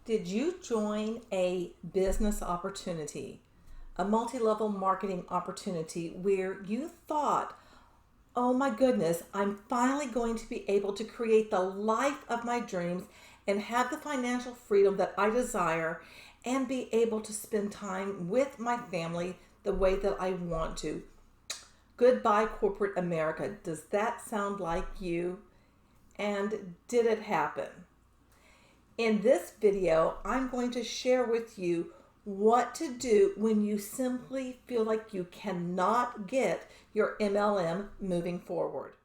Did you join a business opportunity, a multi-level marketing opportunity where you thought, oh my goodness, I'm finally going to be able to create the life of my dreams and have the financial freedom that I desire and be able to spend time with my family the way that I want to? Goodbye, corporate America. Does that sound like you? And did it happen? In this video, I'm going to share with you what to do when you simply feel like you cannot get your MLM moving forward.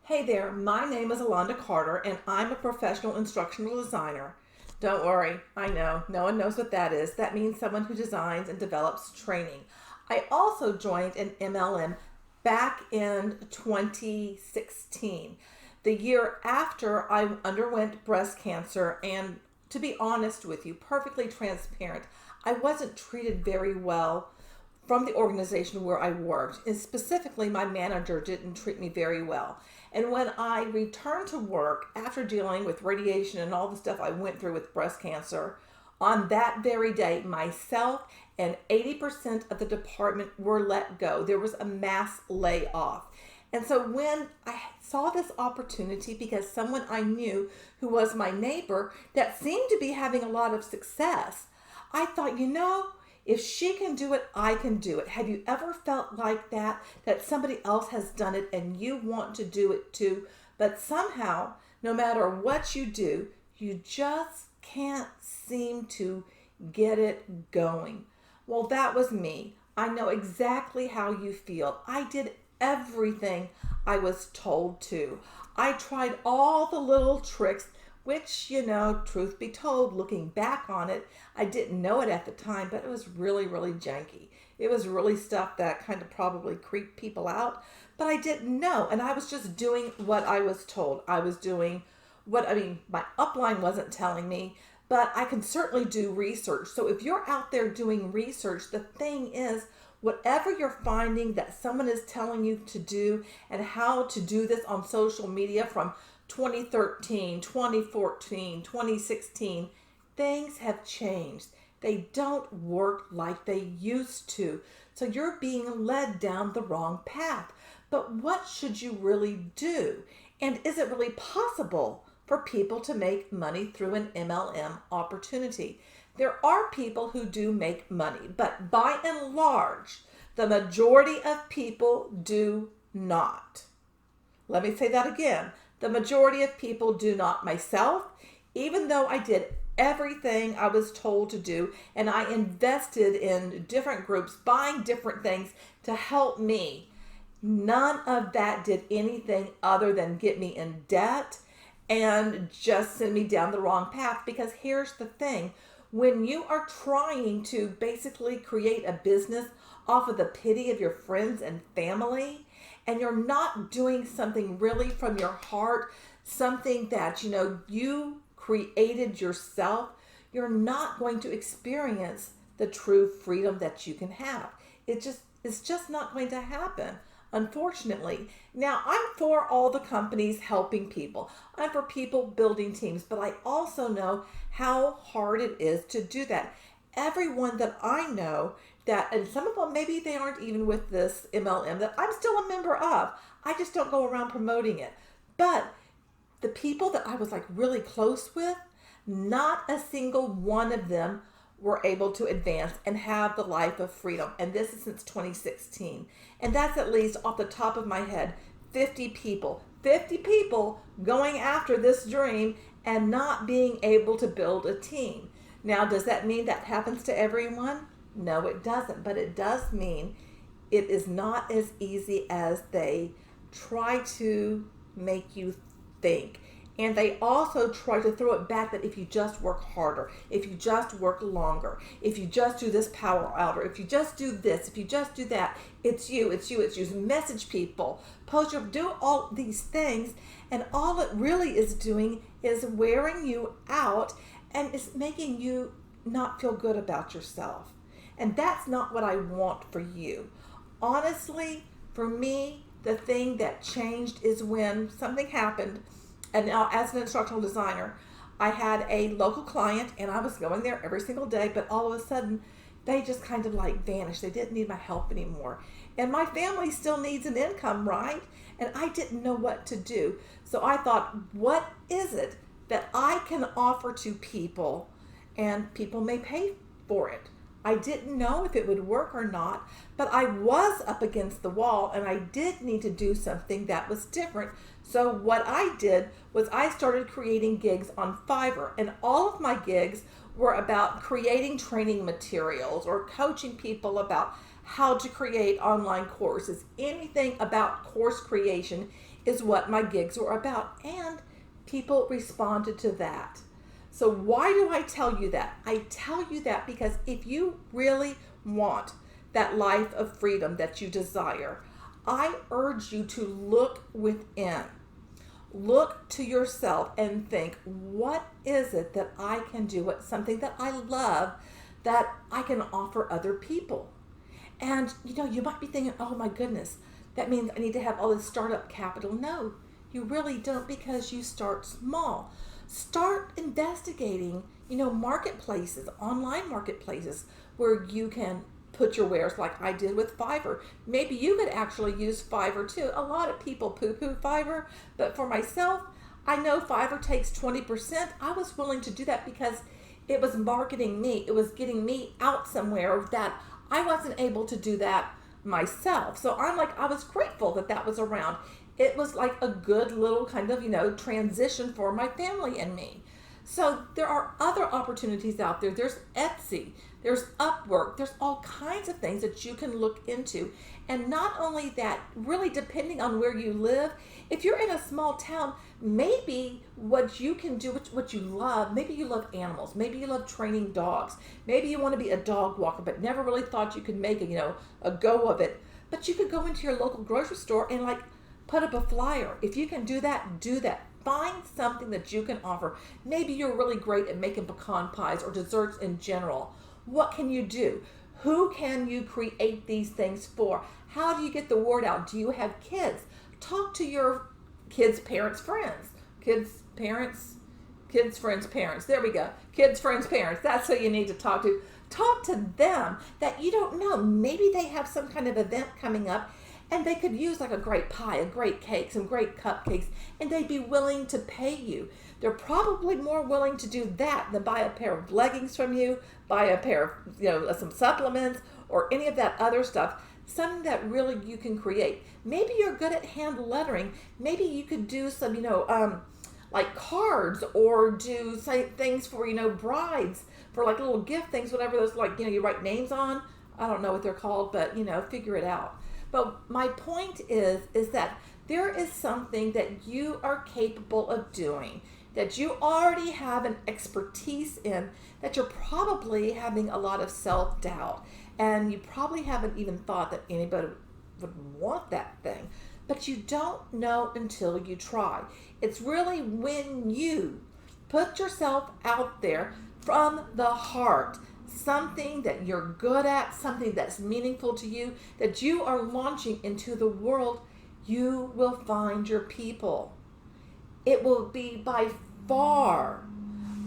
Hey there, my name is Alonda Carter and I'm a professional instructional designer. Don't worry, I know, no one knows what that is. That means someone who designs and develops training. I also joined an MLM back in 2016, the year after I underwent breast cancer, and to be honest with you, perfectly transparent, I wasn't treated very well from the organization where I worked, and specifically my manager didn't treat me very well. And when I returned to work after dealing with radiation and all the stuff I went through with breast cancer, on that very day, myself and 80% of the department were let go. There was a mass layoff. And so when I saw this opportunity, because someone I knew who was my neighbor that seemed to be having a lot of success, I thought, if she can do it, I can do it. Have you ever felt like that somebody else has done it and you want to do it too, but somehow, no matter what you do, you just can't seem to get it going? Well, that was me. I know exactly how you feel. I did everything I was told to. I tried all the little tricks, which, truth be told, looking back on it, I didn't know it at the time, but it was really, really janky. It was really stuff that kind of probably creeped people out, but I didn't know. And I was just doing what I was told. I was doing my upline wasn't telling me, but I can certainly do research. So if you're out there doing research, the thing is, whatever you're finding that someone is telling you to do and how to do this on social media from 2013, 2014, 2016, things have changed. They don't work like they used to. So you're being led down the wrong path. But what should you really do? And is it really possible for people to make money through an MLM opportunity? There are people who do make money, but by and large, the majority of people do not. Let me say that again. The majority of people do not. Myself, even though I did everything I was told to do, and I invested in different groups, buying different things to help me, none of that did anything other than get me in debt and just send me down the wrong path. Because here's the thing. When you are trying to basically create a business off of the pity of your friends and family, and you're not doing something really from your heart, something that you created yourself, you're not going to experience the true freedom that you can have. It's just not going to happen, unfortunately. Now, I'm for all the companies helping people. I'm for people building teams, but I also know how hard it is to do that. Everyone that I know and some of them, maybe they aren't even with this MLM that I'm still a member of. I just don't go around promoting it. But the people that I was really close with, not a single one of them were able to advance and have the life of freedom. And this is since 2016. And that's at least off the top of my head, 50 people going after this dream and not being able to build a team. Now, does that mean that happens to everyone? No, it doesn't, but it does mean it is not as easy as they try to make you think. And they also try to throw it back that if you just work harder, if you just work longer, if you just do this power hour, if you just do this, if you just do that, it's you. Message people, do all these things, and all it really is doing is wearing you out and it's making you not feel good about yourself. And that's not what I want for you. Honestly, for me, the thing that changed is when something happened. And now, as an instructional designer, I had a local client and I was going there every single day, but all of a sudden, they just kind of like vanished. They didn't need my help anymore. And my family still needs an income, right? And I didn't know what to do. So I thought, what is it that I can offer to people and people may pay for it? I didn't know if it would work or not, but I was up against the wall and I did need to do something that was different. So what I did was I started creating gigs on Fiverr, and all of my gigs were about creating training materials or coaching people about how to create online courses. Anything about course creation is what my gigs were about, and people responded to that. So why do I tell you that? I tell you that because if you really want that life of freedom that you desire, I urge you to look within. Look to yourself and think, what is it that I can do? What's something that I love that I can offer other people? And you might be thinking, oh my goodness, that means I need to have all this startup capital. No, you really don't, because you start small. Start investigating, marketplaces, online marketplaces where you can put your wares like I did with Fiverr. Maybe you could actually use Fiverr too. A lot of people poo-poo Fiverr, but for myself, I know Fiverr takes 20%. I was willing to do that because it was marketing me. It was getting me out somewhere that I wasn't able to do that myself. So I was grateful that that was around. It was like a good little kind of, transition for my family and me. So there are other opportunities out there. There's Etsy, there's Upwork, there's all kinds of things that you can look into. And not only that, really depending on where you live, if you're in a small town, maybe what you can do, what you love, maybe you love animals, maybe you love training dogs, maybe you want to be a dog walker, but never really thought you could make a go of it. But you could go into your local grocery store and put up a flyer. If you can do that, do that. Find something that you can offer. Maybe you're really great at making pecan pies or desserts in general. What can you do? Who can you create these things for? How do you get the word out? Do you have kids? Talk to your kids' parents' friends. Kids' friends' parents. There we go. Kids' friends' parents. That's who you need to talk to. Talk to them that you don't know. Maybe they have some kind of event coming up and they could use a great pie, a great cake, some great cupcakes, and they'd be willing to pay you. They're probably more willing to do that than buy a pair of leggings from you, buy a pair of, some supplements, or any of that other stuff. Something that really you can create. Maybe you're good at hand lettering. Maybe you could do some, like cards, or do things for, brides, for little gift things, whatever those, you write names on. I don't know what they're called, but, figure it out. But my point is that there is something that you are capable of doing, that you already have an expertise in, that you're probably having a lot of self-doubt, and you probably haven't even thought that anybody would want that thing, but you don't know until you try. It's really when you put yourself out there from the heart, something that you're good at, something that's meaningful to you, that you are launching into the world, you will find your people. It will be by far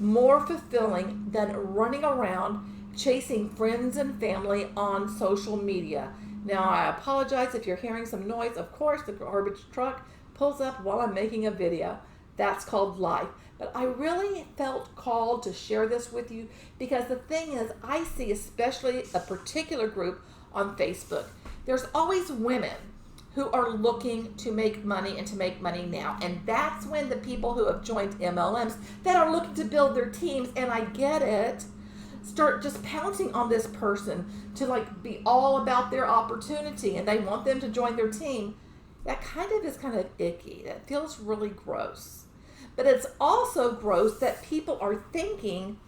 more fulfilling than running around chasing friends and family on social media. Now, I apologize if you're hearing some noise. Of course, the garbage truck pulls up while I'm making a video. That's called life. But I really felt called to share this with you because the thing is, I see especially a particular group on Facebook. There's always women who are looking to make money and to make money now. And that's when the people who have joined MLMs that are looking to build their teams, and I get it, start just pouncing on this person to be all about their opportunity, and they want them to join their team. That is kind of icky. That feels really gross. But it's also gross that people are thinking,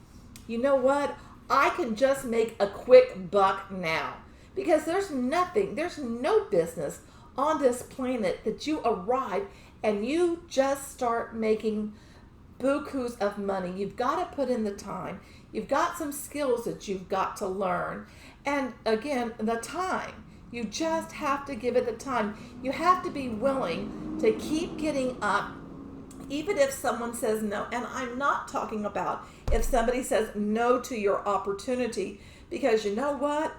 you know what, I can just make a quick buck now. Because there's no business on this planet that you arrive and you just start making bukus of money. You've got to put in the time. You've got some skills that you've got to learn. And again, the time. You just have to give it the time. You have to be willing to keep getting up, even if someone says no. And I'm not talking about if somebody says no to your opportunity, because you know what?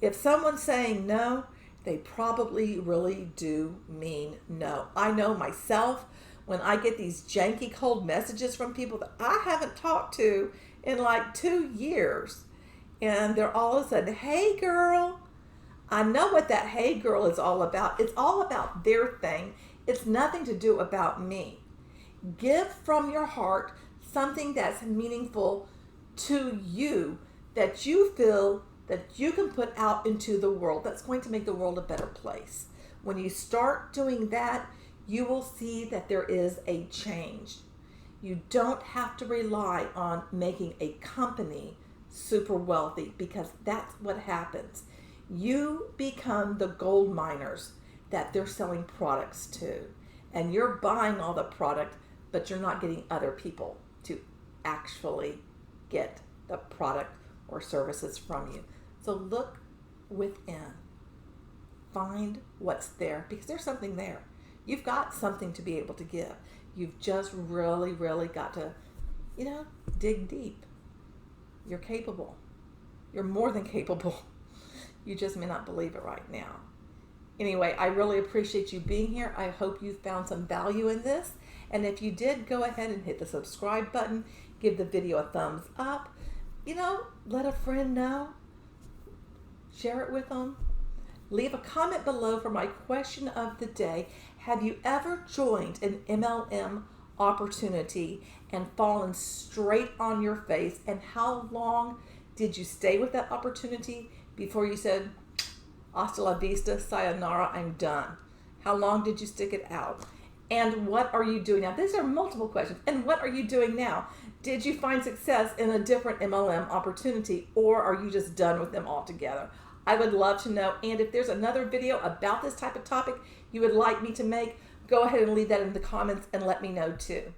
If someone's saying no, they probably really do mean no. I know myself, when I get these janky cold messages from people that I haven't talked to in like 2 years, and they're all of a sudden, hey girl. I know what that hey girl is all about. It's all about their thing. It's nothing to do about me. Give from your heart something that's meaningful to you, that you feel that you can put out into the world, that's going to make the world a better place. When you start doing that, you will see that there is a change. You don't have to rely on making a company super wealthy, because that's what happens. You become the gold miners that they're selling products to, and you're buying all the product, but you're not getting other people to actually get the product or services from you. So look within. Find what's there, because there's something there. You've got something to be able to give. You've just really, really got to, dig deep. You're capable. You're more than capable. You just may not believe it right now. Anyway, I really appreciate you being here. I hope you found some value in this. And if you did, go ahead and hit the subscribe button. Give the video a thumbs up. Let a friend know. Share it with them. Leave a comment below for my question of the day. Have you ever joined an MLM opportunity and fallen straight on your face? And how long did you stay with that opportunity before you said, hasta la vista, sayonara, I'm done? How long did you stick it out? And what are you doing now? These are multiple questions. And what are you doing now? Did you find success in a different MLM opportunity, or are you just done with them altogether? I would love to know. And if there's another video about this type of topic you would like me to make, go ahead and leave that in the comments and let me know too.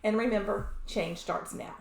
And remember, change starts now.